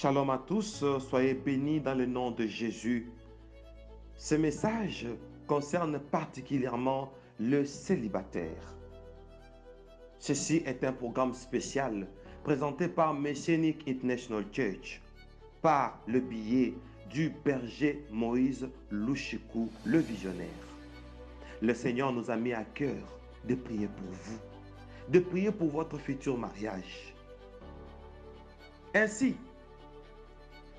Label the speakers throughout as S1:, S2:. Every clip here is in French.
S1: Shalom à tous, soyez bénis dans le nom de Jésus. Ce message concerne particulièrement le célibataire. Ceci est un programme spécial présenté par Messianic International Church par le biais du berger Moïse Louchikou, le visionnaire. Le Seigneur nous a mis à cœur de prier pour vous, de prier pour votre futur mariage. Ainsi,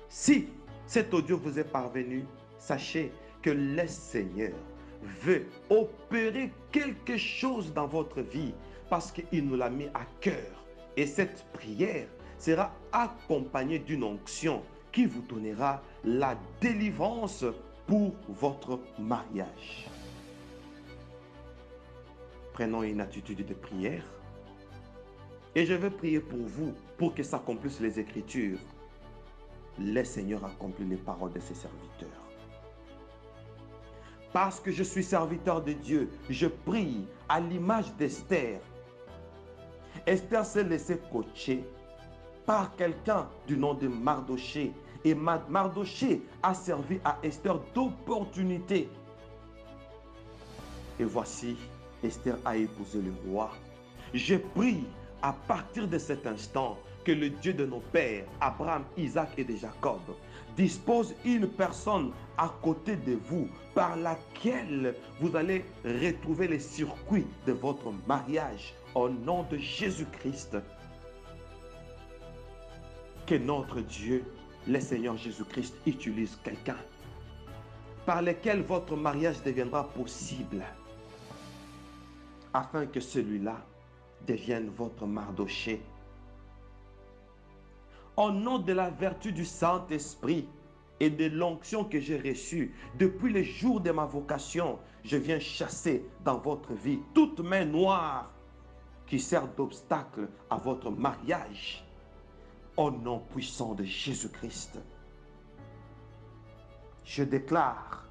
S1: si cet audio vous est parvenu, sachez que le Seigneur veut opérer quelque chose dans votre vie parce qu'il nous l'a mis à cœur. Et cette prière sera accompagnée d'une onction qui vous donnera la délivrance pour votre mariage. Prenons une attitude de prière et je vais prier pour vous pour que s'accomplissent les Écritures. Le Seigneur accomplit les paroles de ses serviteurs. Parce que je suis serviteur de Dieu, je prie à l'image d'Esther. Esther s'est laissée coacher par quelqu'un du nom de Mardoché. Et Mardoché a servi à Esther d'opportunité. Et voici, Esther a épousé le roi. Je prie à partir de cet instant que le Dieu de nos pères, Abraham, Isaac et de Jacob, dispose une personne à côté de vous par laquelle vous allez retrouver les circuits de votre mariage au nom de Jésus-Christ. Que notre Dieu, le Seigneur Jésus-Christ, utilise quelqu'un par lequel votre mariage deviendra possible afin que celui-là devienne votre Mardoché. Au nom de la vertu du Saint-Esprit et de l'onction que j'ai reçue depuis le jour de ma vocation, je viens chasser dans votre vie toute main noire qui sert d'obstacle à votre mariage. Au nom puissant de Jésus-Christ, je déclare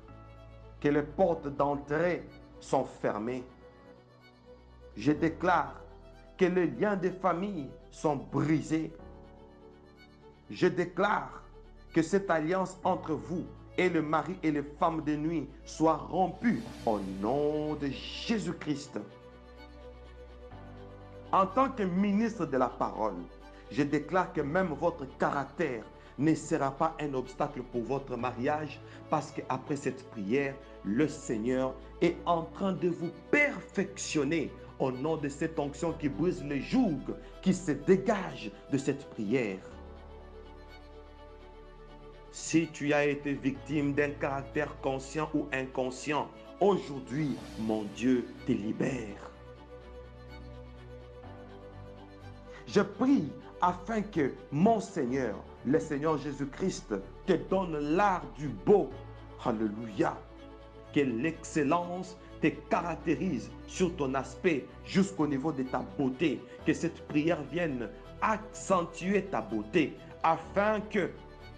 S1: que les portes d'entrée sont fermées. Je déclare que les liens de famille sont brisés. Je déclare que cette alliance entre vous et le mari et les femmes de nuit soit rompue au nom de Jésus-Christ. En tant que ministre de la parole, je déclare que même votre caractère ne sera pas un obstacle pour votre mariage parce qu'après cette prière, le Seigneur est en train de vous perfectionner au nom de cette onction qui brise le joug qui se dégage de cette prière. Si tu as été victime d'un caractère conscient ou inconscient, aujourd'hui, mon Dieu te libère. Je prie afin que mon Seigneur, le Seigneur Jésus-Christ, te donne l'art du beau. Alléluia. Que l'excellence te caractérise sur ton aspect jusqu'au niveau de ta beauté. Que cette prière vienne accentuer ta beauté afin que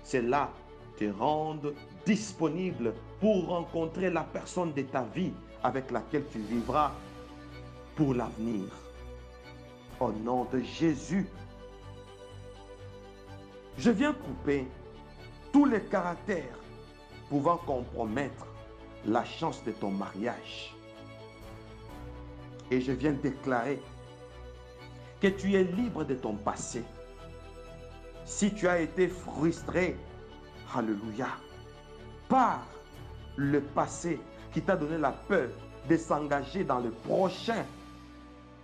S1: cela te rende disponible pour rencontrer la personne de ta vie avec laquelle tu vivras pour l'avenir. Au nom de Jésus, je viens couper tous les caractères pouvant compromettre la chance de ton mariage. Et je viens déclarer que tu es libre de ton passé. Si tu as été frustré, alléluia, par le passé qui t'a donné la peur de s'engager dans le prochain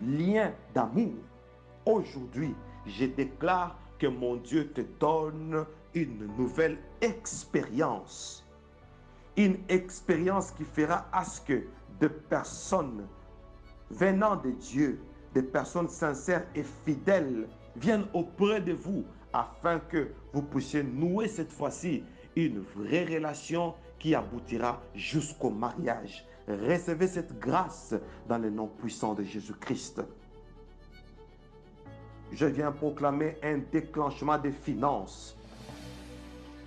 S1: lien d'amour, aujourd'hui, je déclare que mon Dieu te donne une nouvelle expérience. Une expérience qui fera à ce que des personnes venant de Dieu, des personnes sincères et fidèles viennent auprès de vous afin que vous puissiez nouer cette fois-ci une vraie relation qui aboutira jusqu'au mariage. Recevez cette grâce dans le nom puissant de Jésus-Christ. Je viens proclamer un déclenchement des finances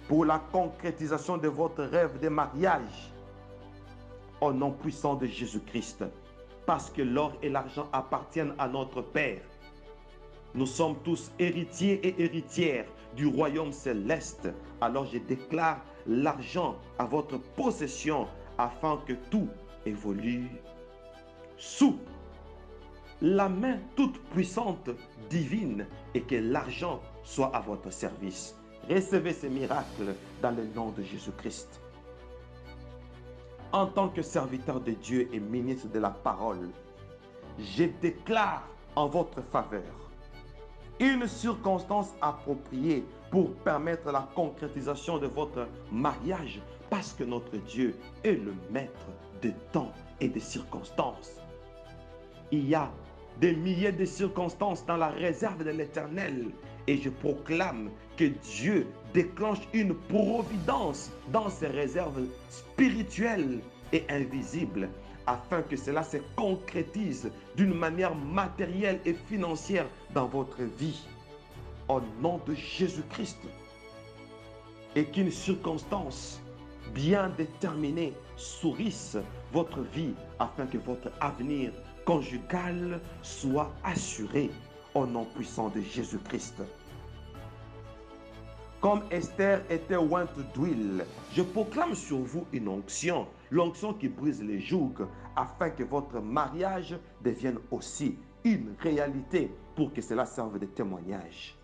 S1: pour la concrétisation de votre rêve de mariage au nom puissant de Jésus-Christ. Parce que l'or et l'argent appartiennent à notre Père. Nous sommes tous héritiers et héritières du royaume céleste. Alors je déclare l'argent à votre possession afin que tout évolue sous la main toute puissante divine et que l'argent soit à votre service. Recevez ces miracles dans le nom de Jésus-Christ. En tant que serviteur de Dieu et ministre de la parole, je déclare en votre faveur une circonstance appropriée pour permettre la concrétisation de votre mariage parce que notre Dieu est le maître de temps et de circonstances. Il y a des milliers de circonstances dans la réserve de l'Éternel et je proclame que Dieu déclenche une providence dans ces réserves spirituelles et invisibles afin que cela se concrétise d'une manière matérielle et financière dans votre vie. Au nom de Jésus-Christ. Et qu'une circonstance bien déterminée sourisse votre vie afin que votre avenir conjugal soit assuré au nom puissant de Jésus-Christ. Comme Esther était ointe d'huile, je proclame sur vous une onction, l'onction qui brise les jougs, afin que votre mariage devienne aussi une réalité pour que cela serve de témoignage.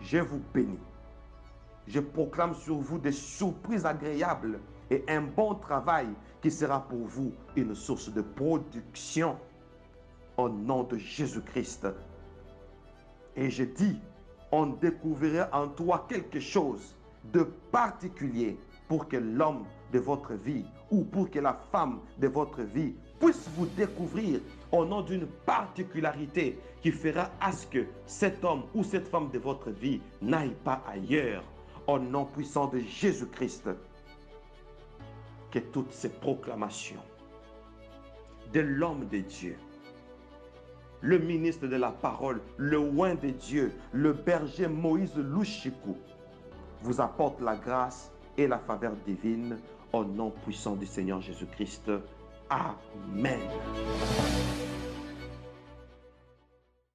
S1: Je vous bénis. Je proclame sur vous des surprises agréables et un bon travail qui sera pour vous une source de production au nom de Jésus-Christ. Et je dis, on découvrirait en toi quelque chose de particulier pour que l'homme de votre vie ou pour que la femme de votre vie puisse vous découvrir au nom d'une particularité qui fera à ce que cet homme ou cette femme de votre vie n'aille pas ailleurs. Au nom puissant de Jésus-Christ, que toutes ces proclamations de l'homme de Dieu, le ministre de la parole, le oint de Dieu, le berger Moïse Louchikou, vous apportent la grâce et la faveur divine au nom puissant du Seigneur Jésus-Christ. Amen.